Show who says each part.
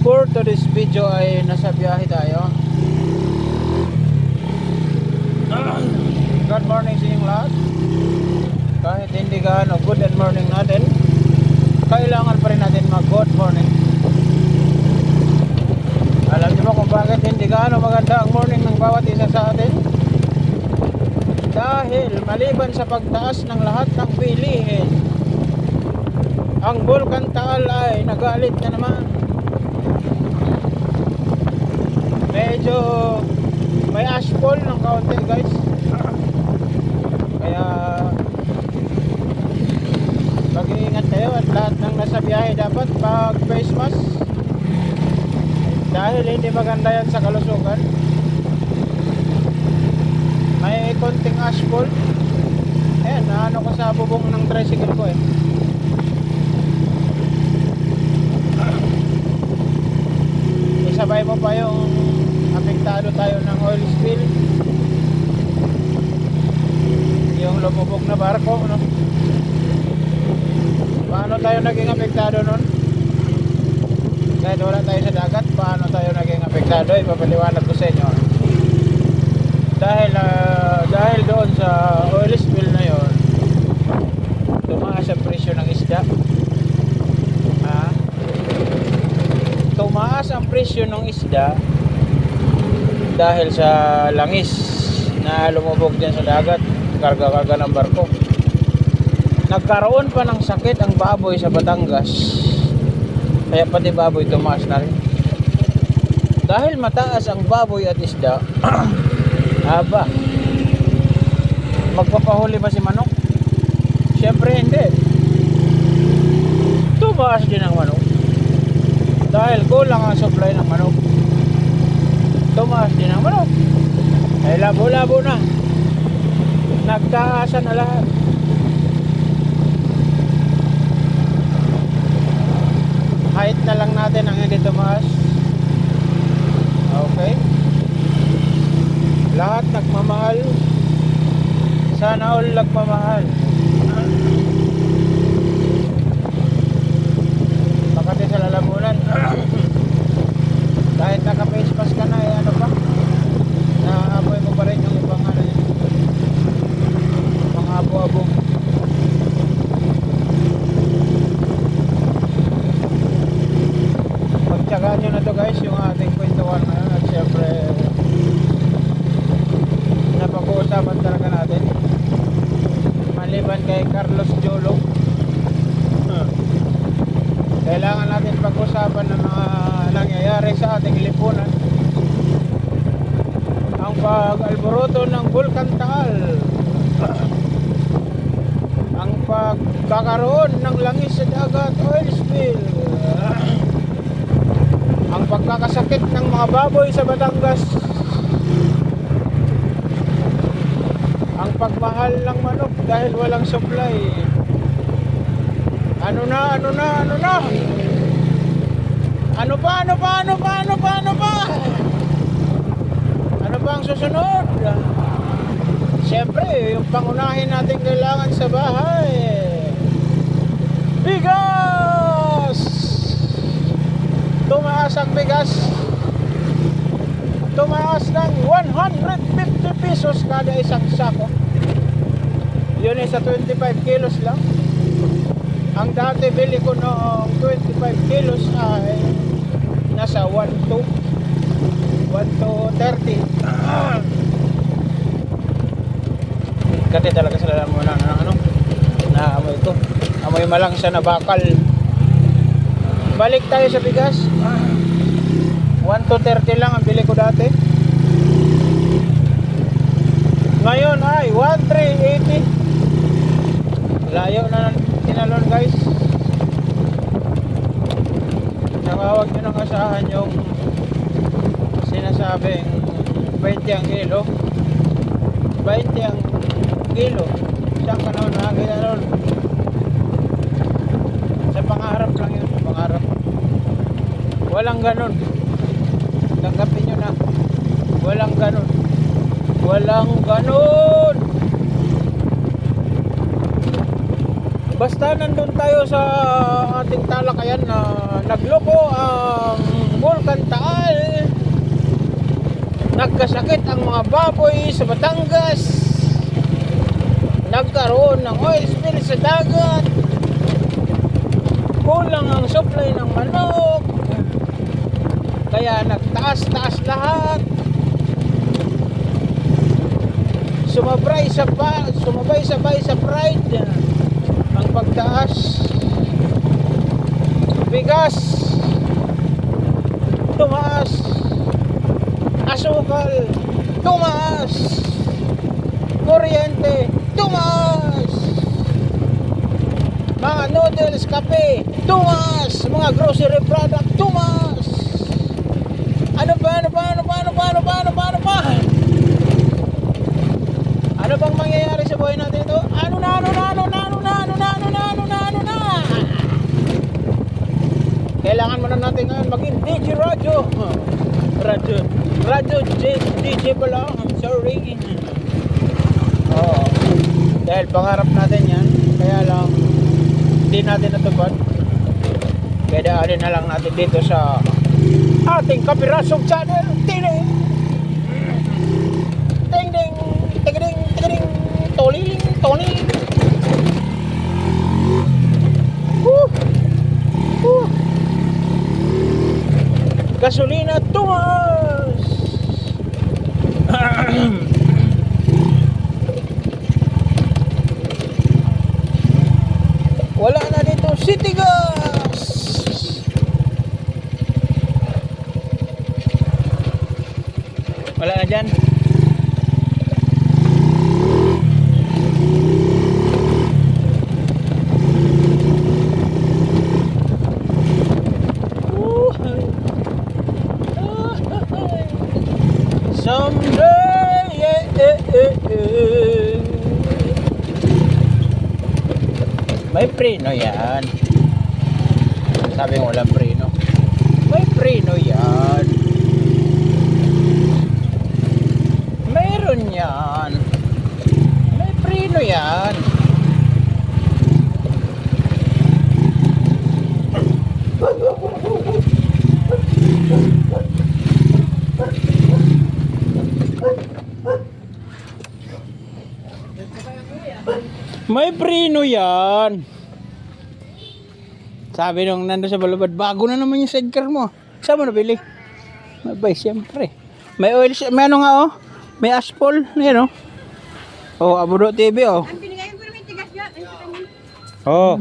Speaker 1: For today's video ay nasa biyahe tayo. Good morning sa inyong lahat. Kahit hindi gaano good morning natin, kailangan pa rin natin mag good morning. Alam niyo ba kung bakit hindi gaano maganda ang morning ng bawat isa sa atin? Dahil maliban sa pagtaas ng lahat ng bilihin, ang Bulkan Taal ay nagalit na naman. Medyo may ashfall ng kaunti, guys. Kaya mag-iingat kayo at lahat ng nasa biyahe dapat pag face mask, dahil hindi maganda yan sa kalusugan. May konting ashfall. Ayan, naano ko sa bubong ng tricycle ko eh. Isabay mo pa yung apektado tayo ng oil spill, yung lumubog na barko, no? Paano tayo naging apektado nun? Kahit wala tayo sa dagat, paano tayo naging apektado? Ipapaliwanag ko sa inyo. Dahil doon sa oil spill na yon, tumaas ang presyo ng isda. Tumaas ang presyo ng isda dahil sa langis na lumubog din sa dagat, karga-karga ng barko. Nagkaroon pa ng sakit ang baboy sa Batangas, kaya pati baboy tumaas na rin. Dahil mataas ang baboy at isda, aba, magpapahuli ba si manok? Siyempre hindi. Tumaas din ang manok dahil kulang ang supply ng manok. Tumaas din ang manok. Ay labo-labo na, nagtaasan na lahat. Height na lang natin ang hindi tumaas. Okay, lahat nagmamahal. Sana all nagmamahal. Makati sa lalamunan. Kahit naka-face mask ka na, eh, ano pa, naamoy mo pa rin yung ibang ano yun, mga abo-abo. Pagtsagaan nyo na to, guys, yung ating kwentuhan na yun. At syempre, napag-uusapan talaga natin, maliban kay Carlos Jolo, kailangan natin pag-usapan ng mga nangyayari sa ating lipunan. Ang pag-alboroto ng Bulkan Taal, ang pagkakaroon ng langis sa dagat, oil spill, ang pagkakasakit ng mga baboy sa Batangas, ang pagmahal ng manok dahil walang supply. Ano na? Ano pa? Ano pa ang susunod? Siyempre, yung pangunahin natin kailangan sa bahay, bigas! Tumaas ang bigas. Tumaas ng 150 pesos kada isang sako. Yun ay sa 25 kilos lang. Ang dati bili ko noong 25 kilos ay nasa 1 to 30. Kati talaga sa lalamunan ng ano, na amoy ito. Amoy malang siya na bakal. Balik tayo sa bigas. 1 to 30 lang ang bili ko dati. Ngayon ay 1,380. Layo na tinalon, guys. Nakawag nyo nang asahan yung sinasabing 20 ang kilo. 20 ang kilo. Isang panahon na ginalon. Sa pangarap lang yun, pangarap. Walang ganun. Tanggapin nyo na. Walang ganun. Basta nandun tayo sa ating talakayan na nagloko ang Nagkasakit ang mga baboy sa Batangas. Nagkaroon ng oil spill sa dagat. Kulang ang supply ng manok. Kaya nagtaas-taas lahat. Sumabay-sabay sa pride ang pagtaas. Bigas tumaas. Asukal tumaas. Kuryente tumaas. Mga noodles, kape tumaas. Mga grocery product tumaas. Ano ba? Ano bang mangyayari sa buhay natin ito? Ano na? Kailangan mo na natin ngayon maging DJ radyo. Radyo DJ pala. I'm sorry. Oo. Dahil pangarap natin yan. Kaya lang hindi natin natupad. Kaya daanin na lang natin dito sa ating Kapirasong channel. Tining toliling. Gasolina tumas. Wala na dito city gas. Wala na dyan. Someday, may preno yan. Sabi mo walang preno. May preno yan. Meron yan. May preno yan. May preno yan. Sabi nung nandun sa balubad, bago na naman yung sidecar mo. Saan mo nabili? Mabay, siyempre. May oil, may ano nga oh. May aspol, yan oh. Oh, Abudo TV oh.
Speaker 2: Ang pinigay ko naman tigas yan.
Speaker 1: Oh.